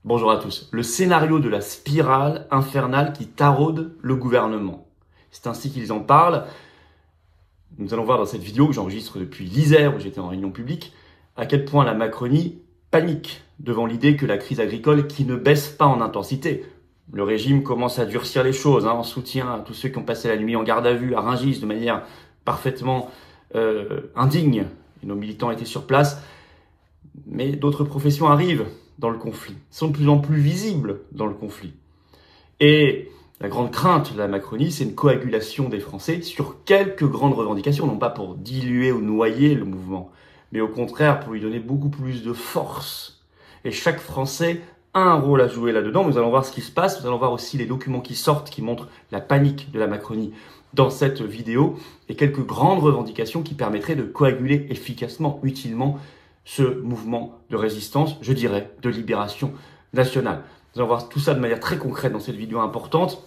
Bonjour à tous. Le scénario de la spirale infernale qui taraude le gouvernement. C'est ainsi qu'ils en parlent. Nous allons voir dans cette vidéo que j'enregistre depuis l'Isère, où j'étais en réunion publique, à quel point la Macronie panique devant l'idée que la crise agricole qui ne baisse pas en intensité. Le régime commence à durcir les choses, en soutien à tous ceux qui ont passé la nuit en garde à vue à Rungis de manière parfaitement indigne. Et nos militants étaient sur place. Mais d'autres professions arrivent dans le conflit, sont de plus en plus visibles dans le conflit. Et la grande crainte de la Macronie, c'est une coagulation des Français sur quelques grandes revendications, non pas pour diluer ou noyer le mouvement, mais au contraire pour lui donner beaucoup plus de force. Et chaque Français a un rôle à jouer là-dedans. Nous allons voir ce qui se passe, nous allons voir aussi les documents qui sortent, qui montrent la panique de la Macronie dans cette vidéo, et quelques grandes revendications qui permettraient de coaguler efficacement, utilement, ce mouvement de résistance, je dirais, de libération nationale. Nous allons voir tout ça de manière très concrète dans cette vidéo importante.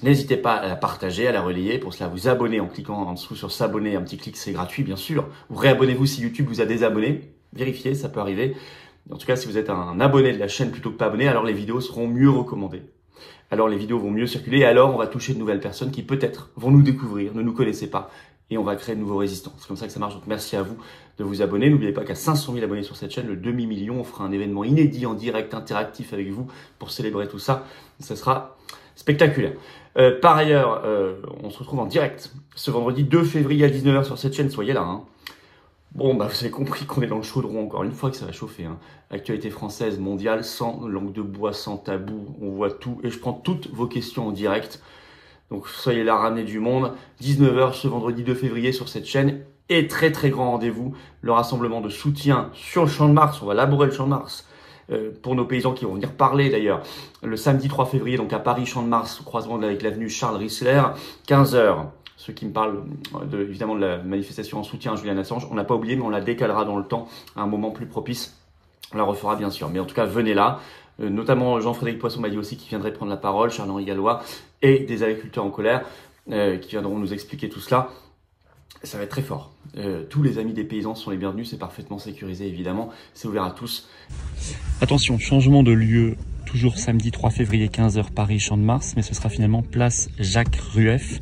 N'hésitez pas à la partager, à la relayer. Pour cela, vous abonner en cliquant en dessous sur s'abonner. Un petit clic, c'est gratuit, bien sûr. Vous réabonnez-vous si YouTube vous a désabonné. Vérifiez, ça peut arriver. En tout cas, si vous êtes un abonné de la chaîne plutôt que pas abonné, alors les vidéos seront mieux recommandées. Alors les vidéos vont mieux circuler, et alors on va toucher de nouvelles personnes qui peut-être vont nous découvrir, ne nous connaissaient pas, et on va créer de nouveaux résistants. C'est comme ça que ça marche, donc merci à vous de vous abonner. N'oubliez pas qu'à 500 000 abonnés sur cette chaîne, le demi-million, on fera un événement inédit en direct, interactif avec vous pour célébrer tout ça. Ça sera spectaculaire. Par ailleurs, on se retrouve en direct ce vendredi 2 février à 19 h sur cette chaîne, soyez là. Bon, vous avez compris qu'on est dans le chaudron encore une fois, que ça va chauffer. Actualité française, mondiale, sans langue de bois, sans tabou, on voit tout. Et je prends toutes vos questions en direct. Donc soyez là, ramenez du monde. 19 h ce vendredi 2 février sur cette chaîne. Et très très grand rendez-vous, le rassemblement de soutien sur le Champ de Mars. On va labourer le Champ de Mars. Pour nos paysans qui vont venir parler d'ailleurs. Le samedi 3 février, donc à Paris, Champ de Mars, au croisement avec l'avenue Charles Risler, 15 h. Ceux qui me parlent évidemment de la manifestation en soutien à Julian Assange, on n'a pas oublié, mais on la décalera dans le temps à un moment plus propice. On la refera bien sûr. Mais en tout cas, venez là. Notamment Jean-Frédéric Poisson m'a dit aussi qu'il viendrait prendre la parole, Charles-Henri Gallois, et des agriculteurs en colère qui viendront nous expliquer tout cela. Ça va être très fort. Tous les amis des paysans sont les bienvenus, c'est parfaitement sécurisé évidemment, c'est ouvert à tous. Attention, changement de lieu, toujours samedi 3 février 15 h Paris, Champ de Mars, mais ce sera finalement place Jacques Rueff,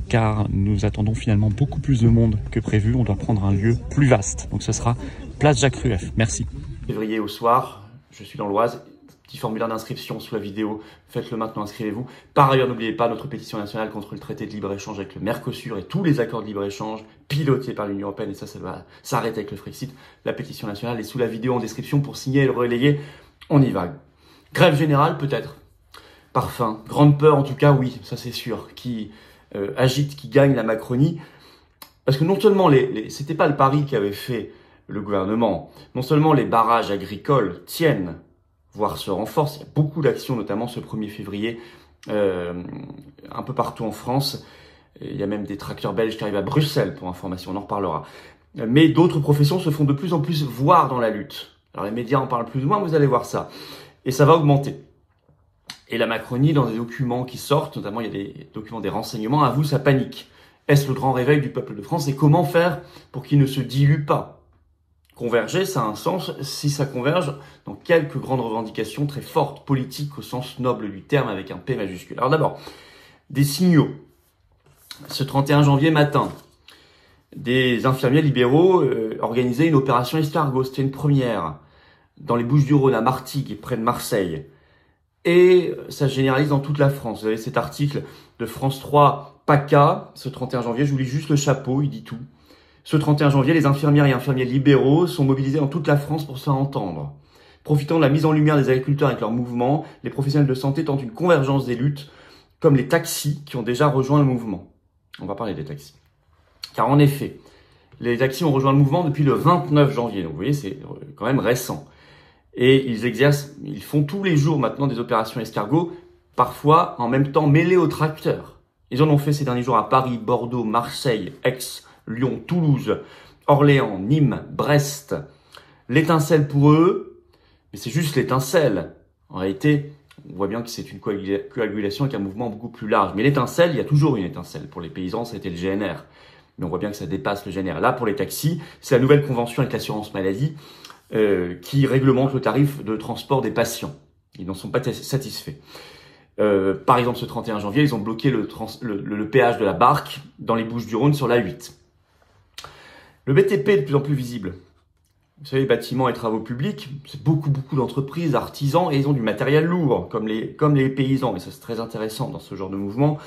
car nous attendons finalement beaucoup plus de monde que prévu, on doit prendre un lieu plus vaste, donc ce sera place Jacques Rueff. Merci. Février au soir, je suis dans l'Oise. Petit formulaire d'inscription sous la vidéo, faites-le maintenant, inscrivez-vous. Par ailleurs, n'oubliez pas notre pétition nationale contre le traité de libre-échange avec le Mercosur et tous les accords de libre-échange pilotés par l'Union européenne, et ça va s'arrêter avec le Frexit. La pétition nationale est sous la vidéo en description pour signer et le relayer. On y va. Grève générale, peut-être. Parfum. Grande peur, en tout cas, oui, ça c'est sûr, qui agite, qui gagne la Macronie. Parce que non seulement c'était pas le pari qu'avait fait le gouvernement, non seulement les barrages agricoles tiennent, voire se renforcent. Il y a beaucoup d'actions, notamment ce 1er février, un peu partout en France. Il y a même des tracteurs belges qui arrivent à Bruxelles, pour information, on en reparlera. Mais d'autres professions se font de plus en plus voir dans la lutte. Alors les médias en parlent plus ou moins, vous allez voir ça. Et ça va augmenter. Et la Macronie, dans des documents qui sortent, notamment il y a des documents des renseignements, avoue sa panique. Est-ce le grand réveil du peuple de France? Et comment faire pour qu'il ne se dilue pas? Converger, ça a un sens si ça converge dans quelques grandes revendications très fortes, politiques au sens noble du terme, avec un P majuscule. Alors d'abord, des signaux. Ce 31 janvier matin, des infirmiers libéraux organisaient une opération escargot. C'était une première dans les Bouches-du-Rhône, à Martigues, près de Marseille. Et ça se généralise dans toute la France. Vous avez cet article de France 3, PACA, ce 31 janvier, je vous lis juste le chapeau, il dit tout. Ce 31 janvier, les infirmières et infirmiers libéraux sont mobilisés dans toute la France pour se faire entendre. Profitant de la mise en lumière des agriculteurs avec leur mouvement, les professionnels de santé tentent une convergence des luttes, comme les taxis qui ont déjà rejoint le mouvement. On va parler des taxis. Car en effet, les taxis ont rejoint le mouvement depuis le 29 janvier. Donc vous voyez, c'est quand même récent. Et ils font tous les jours maintenant des opérations escargot, parfois en même temps mêlées aux tracteurs. Ils en ont fait ces derniers jours à Paris, Bordeaux, Marseille, Aix, Lyon, Toulouse, Orléans, Nîmes, Brest. L'étincelle pour eux, mais c'est juste l'étincelle. En réalité, on voit bien que c'est une coagulation avec un mouvement beaucoup plus large. Mais l'étincelle, il y a toujours une étincelle. Pour les paysans, c'était le GNR. Mais on voit bien que ça dépasse le GNR. Là, pour les taxis, c'est la nouvelle convention avec l'assurance maladie qui réglemente le tarif de transport des patients. Ils n'en sont pas satisfaits. Par exemple, ce 31 janvier, ils ont bloqué le péage de la Barque dans les Bouches-du-Rhône sur l'A8. Le BTP est de plus en plus visible. Vous savez, bâtiments et travaux publics, c'est beaucoup d'entreprises, artisans, et ils ont du matériel lourd, comme les paysans. Et ça, c'est très intéressant dans ce genre de mouvement.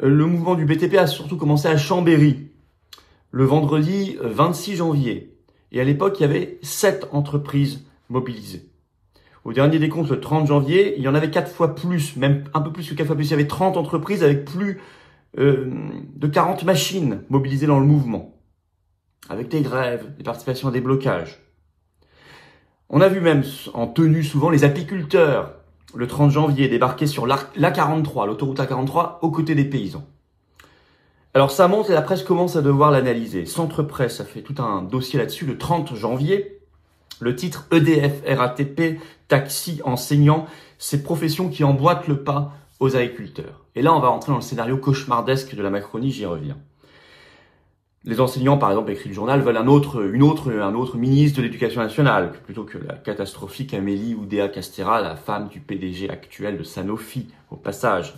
Le mouvement du BTP a surtout commencé à Chambéry, le vendredi 26 janvier. Et à l'époque, il y avait 7 entreprises mobilisées. Au dernier décompte, le 30 janvier, il y en avait 4 fois plus, même un peu plus que 4 fois plus. Il y avait 30 entreprises avec plus de 40 machines mobilisées dans le mouvement, avec des grèves, des participations à des blocages. On a vu même en tenue souvent les apiculteurs, le 30 janvier, débarquer sur l'A43, l'autoroute A43, aux côtés des paysans. Alors ça monte et la presse commence à devoir l'analyser. Centre Presse a fait tout un dossier là-dessus le 30 janvier. Le titre EDF, RATP, taxi, enseignant, ces professions qui emboîtent le pas aux agriculteurs. Et là, on va rentrer dans le scénario cauchemardesque de la Macronie, j'y reviens. Les enseignants, par exemple, écrit le journal, veulent un autre ministre de l'Éducation nationale, plutôt que la catastrophique Amélie Oudéa-Castéra, la femme du PDG actuel de Sanofi, au passage,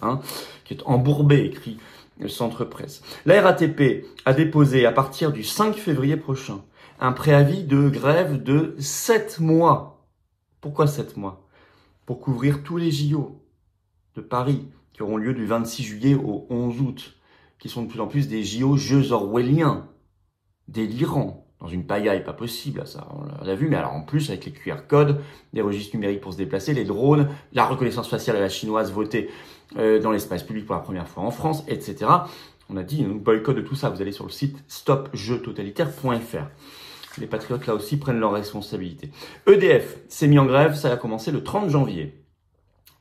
qui est embourbée, écrit le Centre Presse. La RATP a déposé, à partir du 5 février prochain, un préavis de grève de 7 mois. Pourquoi 7 mois? Pour couvrir tous les JO de Paris, qui auront lieu du 26 juillet au 11 août, qui sont de plus en plus des jeux orwelliens, délirants, dans une pagaille pas possible, ça on l'a vu, mais alors en plus avec les QR codes, des registres numériques pour se déplacer, les drones, la reconnaissance faciale à la chinoise votée dans l'espace public pour la première fois en France, etc. On a dit, un boycott de tout ça, vous allez sur le site stopjeustotalitaire.fr. Les patriotes, là aussi, prennent leurs responsabilités. EDF s'est mis en grève, ça a commencé le 30 janvier.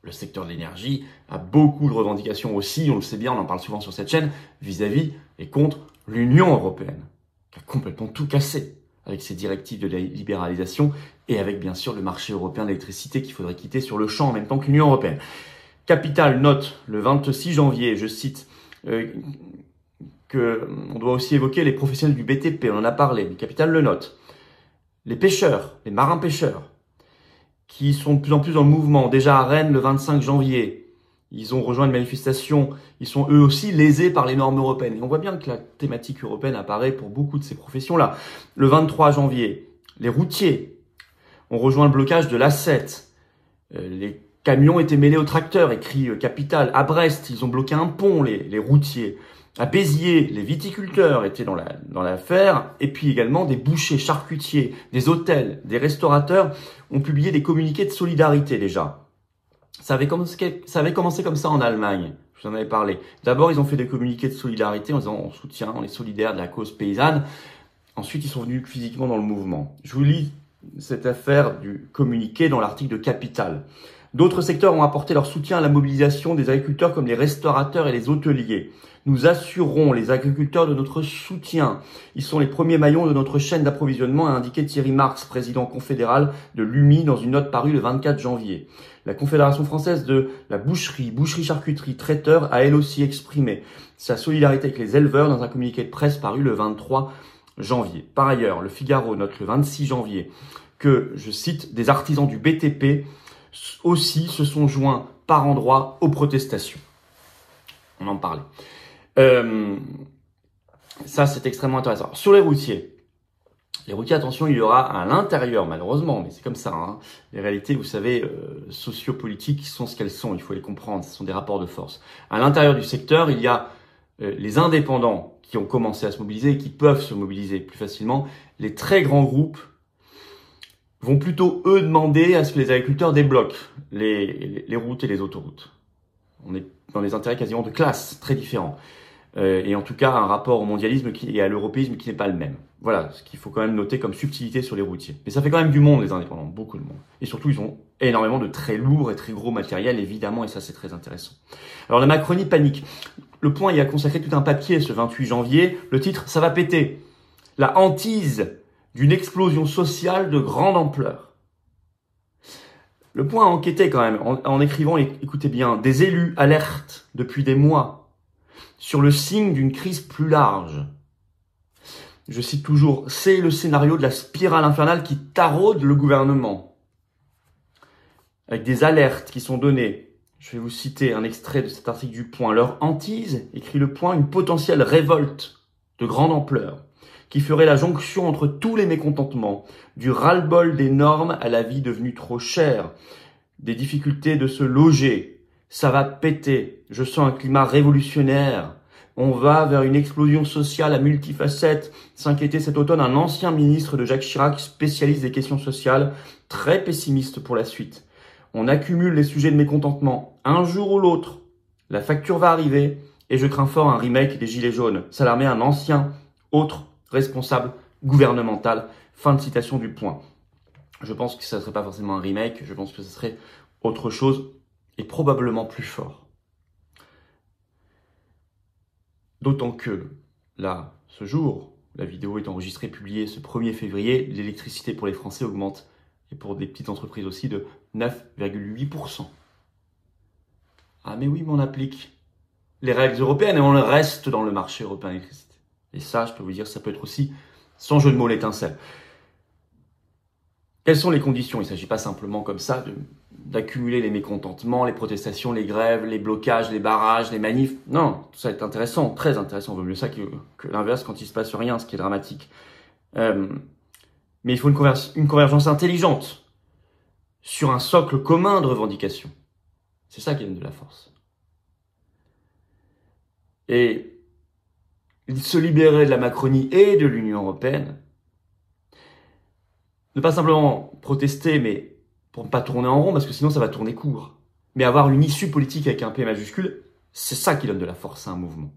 Le secteur de l'énergie a beaucoup de revendications aussi, on le sait bien, on en parle souvent sur cette chaîne, vis-à-vis et contre l'Union européenne, qui a complètement tout cassé avec ses directives de libéralisation et avec, bien sûr, le marché européen de l'électricité qu'il faudrait quitter sur le champ en même temps que l'Union européenne. Capital note le 26 janvier, je cite, on doit aussi évoquer les professionnels du BTP, on en a parlé, le Capital le note. Les pêcheurs, les marins-pêcheurs, qui sont de plus en plus dans le mouvement. Déjà à Rennes, le 25 janvier, ils ont rejoint une manifestation. Ils sont eux aussi lésés par les normes européennes. Et on voit bien que la thématique européenne apparaît pour beaucoup de ces professions-là. Le 23 janvier, les routiers ont rejoint le blocage de l'A7. Les camions étaient mêlés aux tracteurs, écrit Capital. À Brest, ils ont bloqué un pont, les routiers. À Béziers, les viticulteurs étaient dans l'affaire, et puis également des bouchers, charcutiers, des hôtels, des restaurateurs ont publié des communiqués de solidarité déjà. Ça avait commencé comme ça en Allemagne, je vous en avais parlé. D'abord, ils ont fait des communiqués de solidarité en disant on soutient, on est solidaire de la cause paysanne. Ensuite, ils sont venus physiquement dans le mouvement. Je vous lis cette affaire du communiqué dans l'article de Capital. D'autres secteurs ont apporté leur soutien à la mobilisation des agriculteurs comme les restaurateurs et les hôteliers. Nous assurons les agriculteurs de notre soutien. Ils sont les premiers maillons de notre chaîne d'approvisionnement, a indiqué Thierry Marx, président confédéral de l'UMI, dans une note parue le 24 janvier. La Confédération française de la boucherie-charcuterie, traiteur, a elle aussi exprimé sa solidarité avec les éleveurs dans un communiqué de presse paru le 23 janvier. Par ailleurs, le Figaro note le 26 janvier que, je cite, des artisans du BTP aussi se sont joints par endroits aux protestations. On en parlait. Ça, c'est extrêmement intéressant. Sur les routiers, attention, il y aura à l'intérieur, malheureusement, mais c'est comme ça. Les réalités, vous savez, sociopolitiques sont ce qu'elles sont. Il faut les comprendre. Ce sont des rapports de force. À l'intérieur du secteur, il y a les indépendants qui ont commencé à se mobiliser et qui peuvent se mobiliser plus facilement. Les très grands groupes vont plutôt, eux, demander à ce que les agriculteurs débloquent les routes et les autoroutes. On est dans des intérêts quasiment de classe, très différents. Et en tout cas, un rapport au mondialisme et à l'européisme qui n'est pas le même. Voilà, ce qu'il faut quand même noter comme subtilité sur les routiers. Mais ça fait quand même du monde, les indépendants, beaucoup de monde. Et surtout, ils ont énormément de très lourds et très gros matériel, évidemment, et ça, c'est très intéressant. Alors, la Macronie panique. Le Point y a consacré tout un papier ce 28 janvier. Le titre, ça va péter. La hantise d'une explosion sociale de grande ampleur. Le Point a enquêté quand même, en écrivant, écoutez bien, des élus alertent depuis des mois sur le signe d'une crise plus large. Je cite toujours, c'est le scénario de la spirale infernale qui taraude le gouvernement. avec des alertes qui sont données. Je vais vous citer un extrait de cet article du Point. Leur hantise, écrit le Point, une potentielle révolte de grande ampleur qui ferait la jonction entre tous les mécontentements, du ras-le-bol des normes à la vie devenue trop chère, des difficultés de se loger. Ça va péter. Je sens un climat révolutionnaire. On va vers une explosion sociale à multifacettes. S'inquiétait cet automne un ancien ministre de Jacques Chirac, spécialiste des questions sociales, très pessimiste pour la suite. On accumule les sujets de mécontentement. Un jour ou l'autre, la facture va arriver et je crains fort un remake des Gilets jaunes. S'alarmait un ancien autre responsable gouvernemental. Fin de citation du Point. Je pense que ça ne serait pas forcément un remake, je pense que ce serait autre chose et probablement plus fort. D'autant que, là, ce jour, la vidéo est enregistrée, publiée ce 1er février, l'électricité pour les Français augmente, et pour des petites entreprises aussi, de 9,8%. Ah mais oui, mais on applique les règles européennes et on reste dans le marché européen d'électricité. Et ça, je peux vous dire, ça peut être aussi, sans jeu de mots, l'étincelle. Quelles sont les conditions? Il ne s'agit pas simplement comme ça d'accumuler les mécontentements, les protestations, les grèves, les blocages, les barrages, les manifs. Non, tout ça est intéressant, très intéressant. Vaut mieux ça que l'inverse quand il ne se passe rien, ce qui est dramatique. Mais il faut une convergence intelligente sur un socle commun de revendications. C'est ça qui donne de la force. Et se libérer de la Macronie et de l'Union européenne, ne pas simplement protester, mais pour ne pas tourner en rond, parce que sinon ça va tourner court. Mais avoir une issue politique avec un P majuscule, c'est ça qui donne de la force à un mouvement.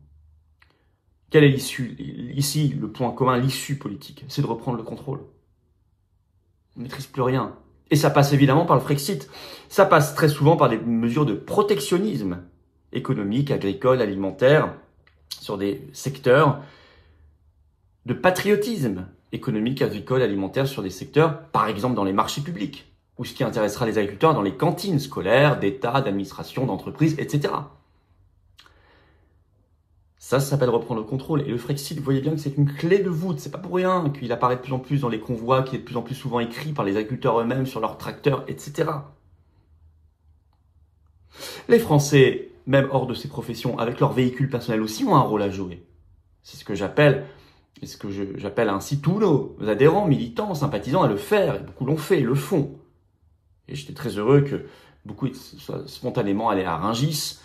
Quelle est l'issue? Ici, le point commun, l'issue politique, c'est de reprendre le contrôle. On ne maîtrise plus rien. Et ça passe évidemment par le Frexit. Ça passe très souvent par des mesures de protectionnisme économique, agricole, alimentaire, sur des secteurs de patriotisme économique, agricole, alimentaire, sur des secteurs, par exemple dans les marchés publics, ou ce qui intéressera les agriculteurs dans les cantines scolaires, d'État, d'administration, d'entreprise, etc. Ça s'appelle reprendre le contrôle. Et le Frexit, vous voyez bien que c'est une clé de voûte. C'est pas pour rien qu'il apparaît de plus en plus dans les convois, qu'il est de plus en plus souvent écrit par les agriculteurs eux-mêmes sur leurs tracteurs, etc. Les Français, même hors de ces professions, avec leurs véhicules personnels aussi, ont un rôle à jouer. C'est ce que j'appelle, et ce que j'appelle ainsi tous nos adhérents, militants, sympathisants à le faire. Et beaucoup l'ont fait, le font. Et j'étais très heureux que beaucoup soient spontanément allés à Rungis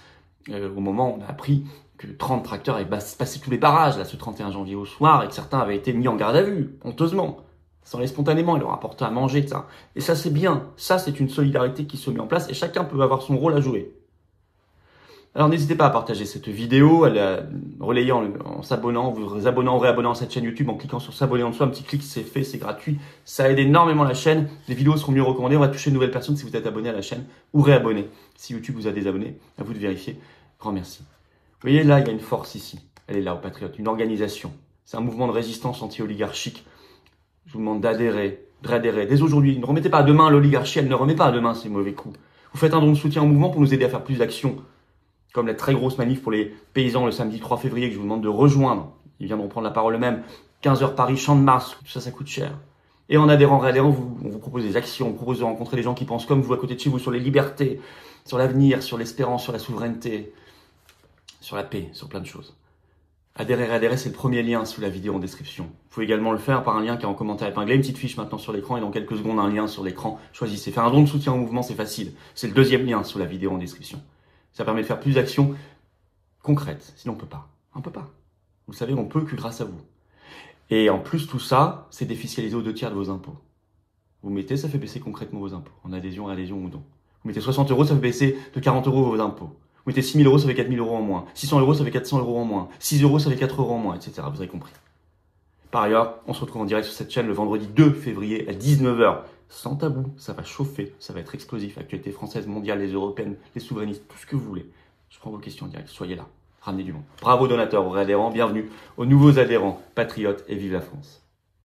au moment où on a appris que 30 tracteurs avaient passé tous les barrages là, ce 31 janvier au soir et que certains avaient été mis en garde à vue, honteusement. Ils sont allés spontanément, ils leur apportaient à manger, ça. Et ça, c'est bien. Ça, c'est une solidarité qui se met en place et chacun peut avoir son rôle à jouer. Alors n'hésitez pas à partager cette vidéo, à la relayer en s'abonnant, vous abonnant ou réabonnant à cette chaîne YouTube en cliquant sur s'abonner en dessous, un petit clic, c'est fait, c'est gratuit, ça aide énormément la chaîne, les vidéos seront mieux recommandées, on va toucher de nouvelles personnes si vous êtes abonné à la chaîne ou réabonné. Si YouTube vous a désabonné, à vous de vérifier. Grand merci. Vous voyez là, il y a une force ici, elle est là aux Patriotes, une organisation, c'est un mouvement de résistance anti-oligarchique. Je vous demande d'adhérer, dès aujourd'hui, ne remettez pas à demain l'oligarchie, elle ne remet pas à demain ces mauvais coups. Vous faites un don de soutien au mouvement pour nous aider à faire plus d'actions. Comme la très grosse manif pour les paysans le samedi 3 février que je vous demande de rejoindre. Ils viendront prendre la parole eux-mêmes. 15h Paris, Champ de Mars, tout ça, ça coûte cher. Et en adhérant, réadhérant, on vous propose des actions, on vous propose de rencontrer des gens qui pensent comme vous à côté de chez vous sur les libertés, sur l'avenir, sur l'espérance, sur la souveraineté, sur la paix, sur plein de choses. Adhérer, réadhérer, c'est le premier lien sous la vidéo en description. Vous pouvez également le faire par un lien qui est en commentaire épinglé, une petite fiche maintenant sur l'écran et dans quelques secondes un lien sur l'écran. Choisissez. Faire un don de soutien au mouvement, c'est facile. C'est le deuxième lien sous la vidéo en description. Ça permet de faire plus d'actions concrètes. Sinon, on peut pas. On peut pas. Vous savez, on peut que grâce à vous. Et en plus, tout ça, c'est défiscalisé aux 2/3 de vos impôts. Vous mettez, ça fait baisser concrètement vos impôts. En adhésion, réadhésion ou don. Vous mettez 60 €, ça fait baisser de 40 € vos impôts. Vous mettez 6 000 €, ça fait 4 000 € en moins. 600 €, ça fait 400 € en moins. 6 €, ça fait 4 € en moins, etc. Vous avez compris. Par ailleurs, on se retrouve en direct sur cette chaîne le vendredi 2 février à 19 h. Sans tabou, ça va chauffer, ça va être explosif. Actualité française, mondiale, les européennes, les souverainistes, tout ce que vous voulez. Je prends vos questions en direct, soyez là, ramenez du monde. Bravo donateurs, aux réadhérents, bienvenue aux nouveaux adhérents, patriotes et vive la France.